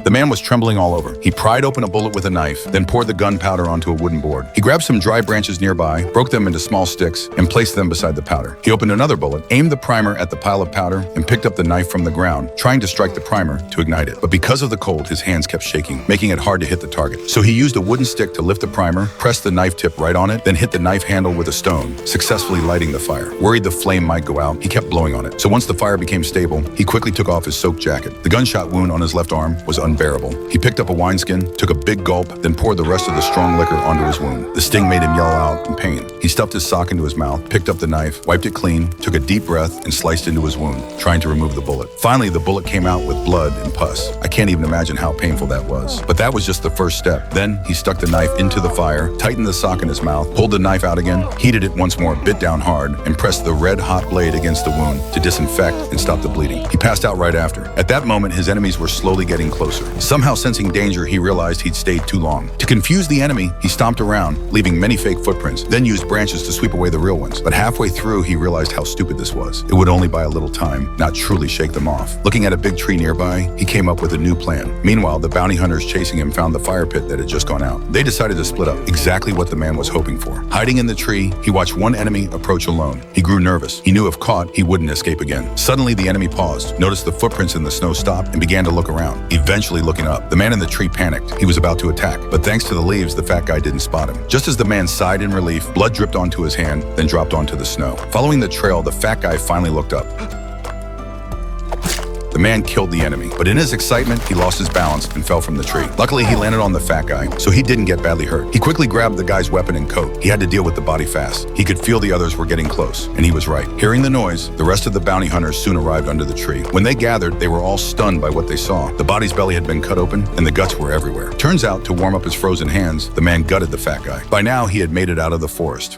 The man was trembling all over. He pried open a bullet with a knife, then poured the gunpowder onto a wooden board. He grabbed some dry branches nearby, broke them into small sticks, and placed them beside the powder. He opened another bullet, aimed the primer at the pile of powder, and picked up the knife from the ground, trying to strike the primer to ignite it. But because of the cold, his hands kept shaking, making it hard to hit the target. So he used a wooden stick to lift the primer, pressed the knife tip right on it, then hit the knife handle with a stone, successfully lighting the fire. Worried the flame might go out, he kept blowing on it. So once the fire became stable, he quickly took off his soaked jacket. The gunshot wound on his left arm was unbearable. He picked up a wineskin, took a big gulp, then poured the rest of the strong liquor onto his wound. The sting made him yell out in pain. He stuffed his sock into his mouth, picked up the knife, wiped it clean, took a deep breath, and sliced into his wound, trying to remove the bullet. Finally, the bullet came out with blood and pus. I can't even imagine how painful that was. But that was just the first step. Then he stuck the knife into the fire, tightened the sock in his mouth, pulled the knife out again, heated it once more, bit down hard, and pressed the red-hot blade against the wound to disinfect and stop the bleeding. He passed out right after. At that moment, his enemies were slowly getting closer. Somehow sensing danger, he realized he'd stayed too long. To confuse the enemy, he stomped around, leaving many fake footprints, then used branches to sweep away the real ones. But halfway through, he realized how stupid this was. It would only buy a little time, not truly shake them off. Looking at a big tree nearby, he came up with a new plan. Meanwhile, the bounty hunters chasing him found the fire pit that had just gone out. They decided to split up, exactly what the man was hoping for. Hiding in the tree, he watched one enemy approach alone. He grew nervous. He knew if caught, he wouldn't escape again. Suddenly, the enemy paused, noticed the footprints in the snow stopped, and began to look around, eventually looking up. The man in the tree panicked. He was about to attack, but thanks to the leaves, the fat guy didn't spot him. Just as the man sighed in relief, blood dripped onto his hand, then dropped onto the snow. Following the trail, the fat guy finally looked up. The man killed the enemy, but in his excitement, he lost his balance and fell from the tree. Luckily, he landed on the fat guy, so he didn't get badly hurt. He quickly grabbed the guy's weapon and coat. He had to deal with the body fast. He could feel the others were getting close, and he was right. Hearing the noise, the rest of the bounty hunters soon arrived under the tree. When they gathered, they were all stunned by what they saw. The body's belly had been cut open, and the guts were everywhere. Turns out, to warm up his frozen hands, the man gutted the fat guy. By now, he had made it out of the forest.